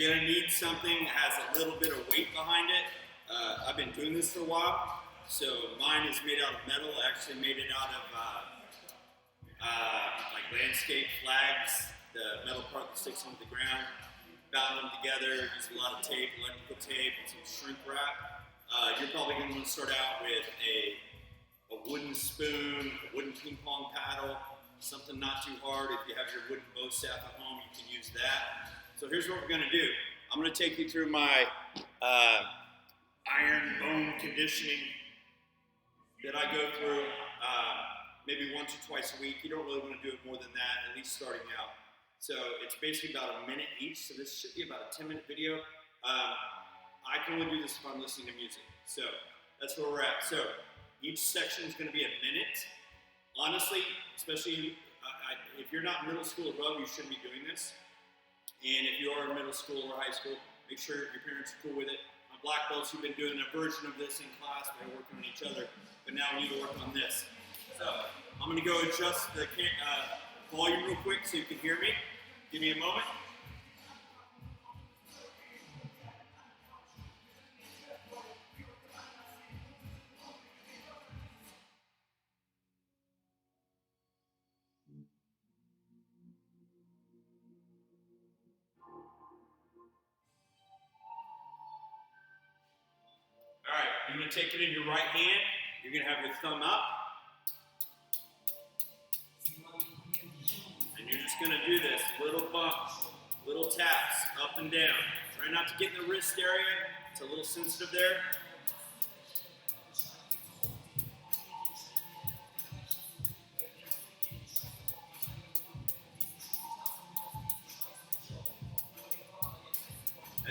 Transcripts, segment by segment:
you're gonna need something that has a little bit of weight behind it. I've been doing this for a while, so mine is made out of metal. I actually made it out of like landscape flags, the metal part that sticks into the ground. Bound them together, use a lot of tape, electrical tape, and some shrink wrap. You're probably going to want to start out with a wooden spoon, a wooden ping pong paddle, something not too hard. If you have your wooden bow staff at home, you can use that. So here's what we're going to do. I'm going to take you through my iron bone conditioning that I go through maybe once or twice a week. You don't really want to do it more than that, at least starting out. So it's basically about a minute each, so this should be about a 10-minute video. I can only do this if I'm listening to music. So that's where we're at. So each section is going to be a minute. Honestly, especially if you're not middle school or above, you shouldn't be doing this. And if you are in middle school or high school, make sure your parents are cool with it. My black belts who've been doing a version of this in class, they're working on each other, but now we need to work on this. So I'm going to go adjust the volume real quick so you can hear me. Give me a moment. All right, you're going to take it in your right hand. You're going to have your thumb up. And you're just going to do this, little bumps, little taps, up and down. Try not to get in the wrist area. It's a little sensitive there.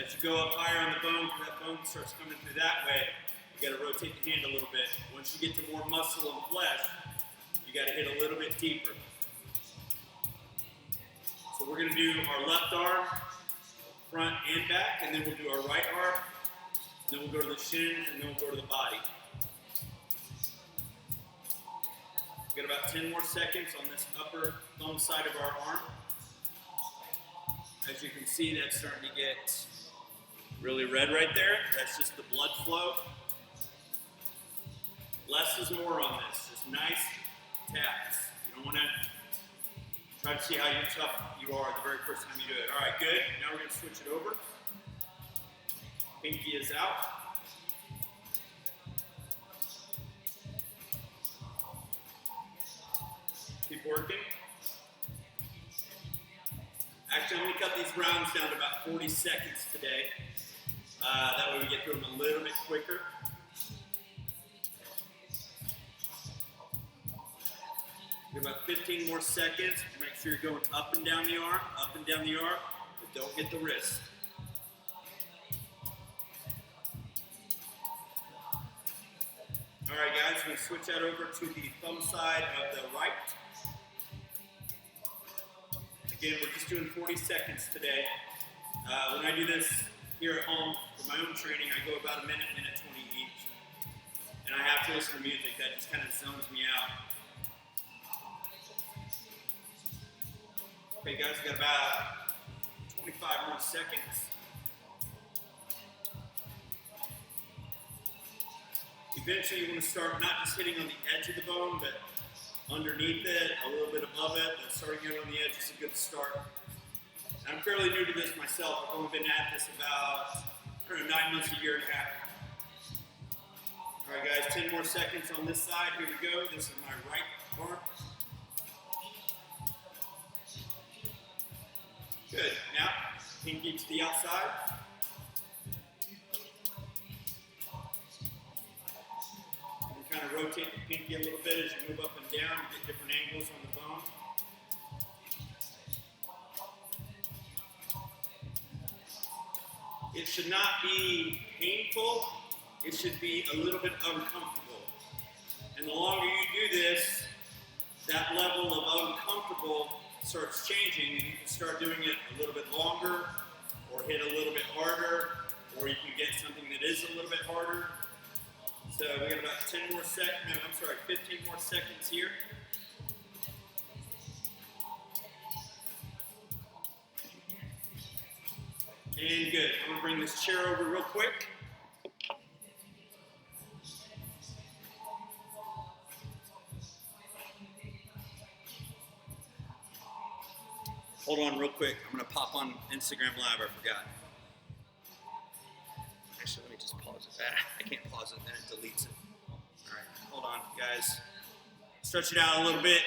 As you go up higher on the bone, that bone starts coming through that way, you got to rotate the hand a little bit. Once you get to more muscle and flesh, you got to hit a little bit deeper. So we're going to do our left arm, front and back, and then we'll do our right arm, and then we'll go to the shins, and then we'll go to the body. We've got about 10 more seconds on this upper thumb side of our arm. As you can see, that's starting to get really red right there. That's just the blood flow. Less is more on this. Just nice taps. You don't want to try to see how tough you are the very first time you do it. All right, good. Now we're going to switch it over. Pinky is out. Keep working. Actually, I'm going to cut these rounds down to about 40 seconds today. That way we get through them a little bit quicker. Give about 15 more seconds. Make sure you're going up and down the arm, but don't hit the wrist. All right, guys, we're going to switch that over to the thumb side of the right. Again, we're just doing 40 seconds today. When I do this here at home for my own training, I go about a minute 20 each. And I have to listen to music. That just kind of zones me out. Okay, guys, we've got about 25 more seconds. Eventually, you want to start not just hitting on the edge of the bone, but underneath it, a little bit above it, but starting out on the edge is a good start. I'm fairly new to this myself. I've only been at this about 9 months, a year and a half. All right, guys, 10 more seconds on this side. Here we go. This is my right arm. Good. Now, pinky to the outside. And kind of rotate the pinky a little bit as you move up and down to get different angles on the bone. It should not be painful. It should be a little bit uncomfortable. And the longer you do this, that level of uncomfortable starts changing, and you can start doing it a little bit longer, or hit a little bit harder, or you can get something that is a little bit harder. So we got about 15 more seconds here. And good. I'm gonna bring this chair over real quick. Hold on real quick. I'm gonna pop on Instagram Live, I forgot. Actually, let me just pause it. I can't pause it, then it deletes it. All right, hold on, guys. Stretch it out a little bit.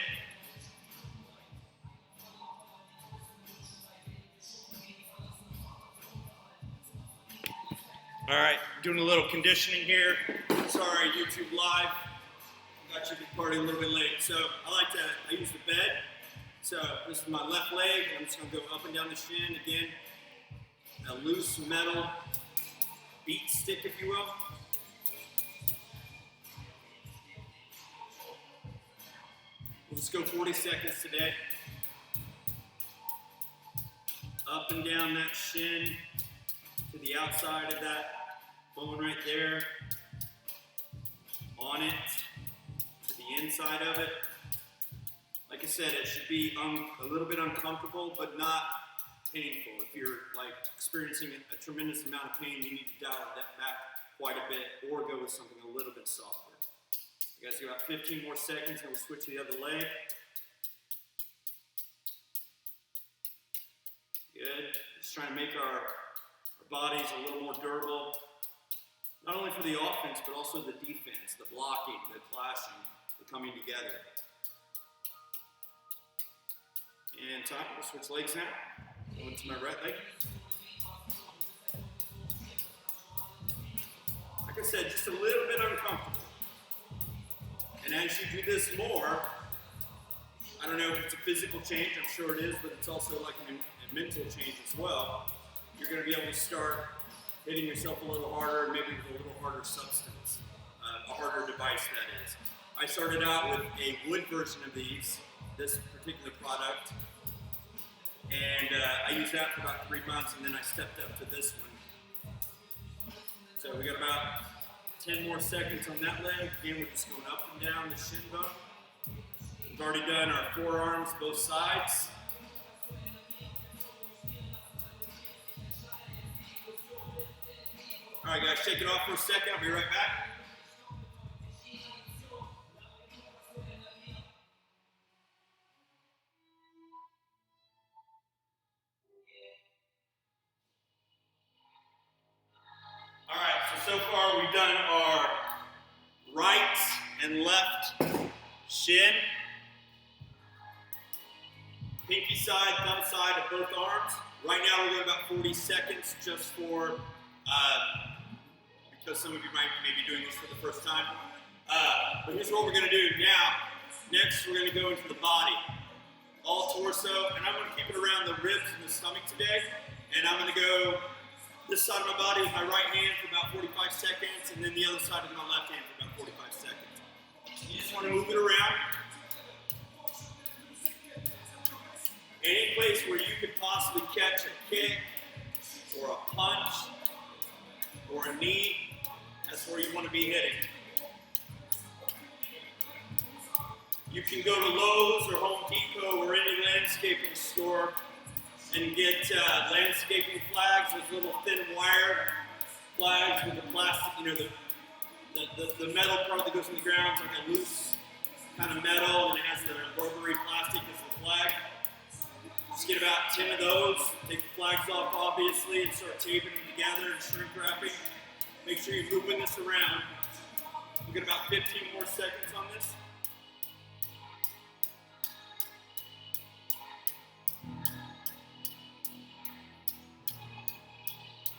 All right, doing a little conditioning here. Sorry, YouTube Live. Got you party a little bit late. So I use the bed. So this is my left leg. I'm just gonna go up and down the shin again. A loose metal beat stick, if you will. We'll just go 40 seconds today. Up and down that shin to the outside of that bone right there. On it, to the inside of it. Like I said, it should be a little bit uncomfortable, but not painful. If you're like experiencing a tremendous amount of pain, you need to dial that back quite a bit or go with something a little bit softer. You guys got 15 more seconds and we'll switch to the other leg. Good. Just trying to make our bodies a little more durable, not only for the offense, but also the defense, the blocking, the clashing, the coming together. And time, we'll switch legs now. Go into my right leg. Like I said, just a little bit uncomfortable. And as you do this more, I don't know if it's a physical change, I'm sure it is, but it's also like a mental change as well. You're going to be able to start hitting yourself a little harder, maybe with a little harder substance, a harder device that is. I started out with a wood version of this particular product, and I used that for about 3 months, and then I stepped up to this one. So we got about 10 more seconds on that leg. Again, we're just going up and down the shin bone. We've already done our forearms, both sides. All right, guys, shake it off for a second. I'll be right back. All right, so far we've done our right and left shin, pinky side, thumb side of both arms. Right now we're going about 40 seconds just for, because some of you might be doing this for the first time. But here's what we're going to do now. Next we're going to go into the body, all torso, and I'm going to keep it around the ribs and the stomach today. And I'm going to go this side of my body with my right hand for about 45 seconds, and then the other side with my left hand for about 45 seconds. You just want to move it around. Any place where you could possibly catch a kick, or a punch, or a knee, that's where you want to be hitting. You can go to Lowe's or Home Depot or any landscaping store and get landscaping flags with little thin wire flags with the plastic, you know, the metal part that goes in the ground. It's like a loose kind of metal, and it has the rubbery plastic as the flag. Just get about 10 of those, take the flags off obviously, and start taping them together and shrink wrapping. Make sure you're moving this around. We've got about 15 more seconds on this.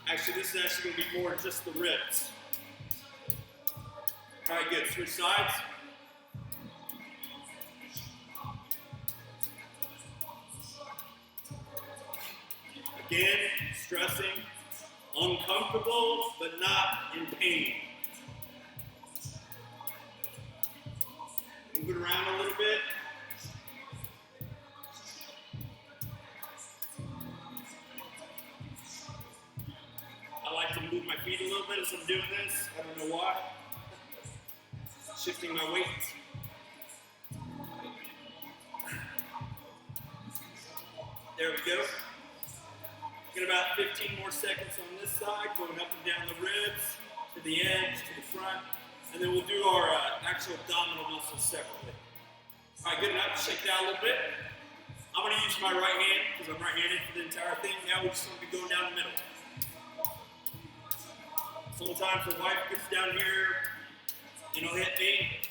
Actually, this is actually going to be more just the ribs. All right, good. Switch sides. Again, stressing, uncomfortable, but not in pain. Move it around a little bit. I like to move my feet a little bit as I'm doing this. I don't know why. Shifting my weight. There we go. Get about 15 more seconds on this side, going up and down the ribs, to the edge, to the front, and then we'll do our actual abdominal muscles separately. All right, good enough. Shake it out a little bit. I'm going to use my right hand because I'm right-handed for the entire thing. Now we're just going to be going down the middle. Sometimes the wife gets down here, hit me,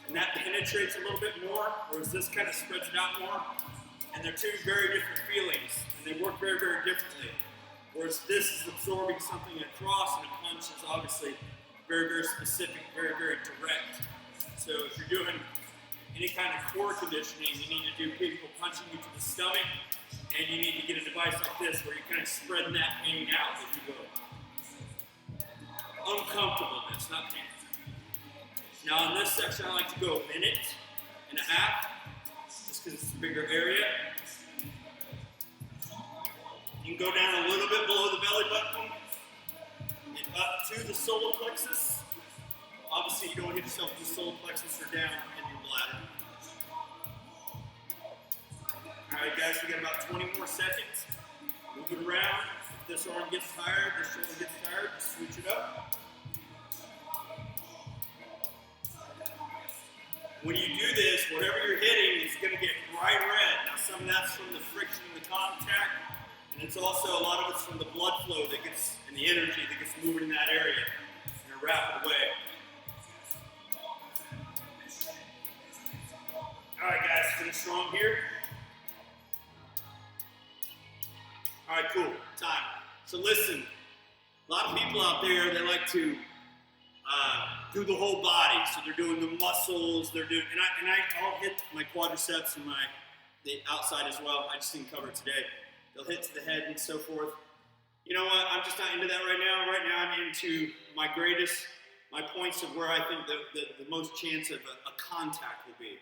and that penetrates a little bit more, whereas this kind of spreads it out more. And they're two very different feelings, and they work very, very differently. Whereas this is absorbing something across, and a punch is obviously very, very specific, very, very direct. So if you're doing any kind of core conditioning, you need to do people punching you to the stomach, and you need to get a device like this where you're kind of spreading that pain out as you go. Uncomfortableness, not pain. Now in this section, I like to go 1.5 minutes, just because it's a bigger area. You can go down a little bit below the belly button and up to the solar plexus. Obviously, you don't want to hit yourself with the solar plexus or down in your bladder. All right, guys, we got about 20 more seconds. Move it around. If this arm gets tired, this shoulder gets tired, just switch it up. When you do this, whatever you're hitting is going to get bright red. Now, some of that's from the friction and the contact, and it's also a lot of it's from the blood flow that gets, and the energy that gets moving in that area in a rapid way. All right, guys, finish strong here. All right, cool, time. So listen, a lot of people out there, they like to do the whole body. So they're doing the muscles, they're doing, I'll hit my quadriceps and the outside as well. I just didn't cover it today. They'll hit to the head and so forth. You know what, I'm just not into that right now. Right now I'm into my points of where I think the most chance of a contact will be.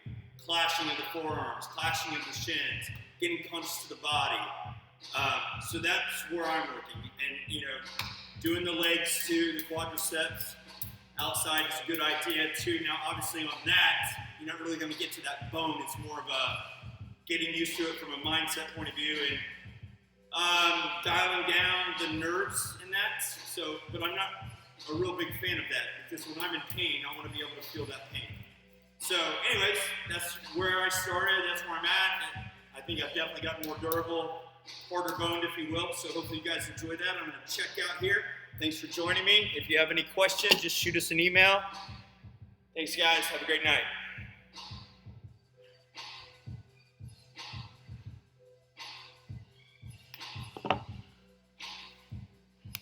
Clashing of the forearms, clashing of the shins, getting punched to the body. So that's where I'm working. And, doing the legs too, the quadriceps, outside is a good idea too. Now, obviously on that, you're not really going to get to that bone. It's more of a getting used to it from a mindset point of view and dialing down the nerves in that. So, but I'm not a real big fan of that because when I'm in pain, I want to be able to feel that pain. So anyways, that's where I started, that's where I'm at. I think I've definitely got more durable, harder boned, if you will. So hopefully you guys enjoyed that. I'm gonna check out here. Thanks for joining me. If you have any questions, just shoot us an email. Thanks guys, have a great night.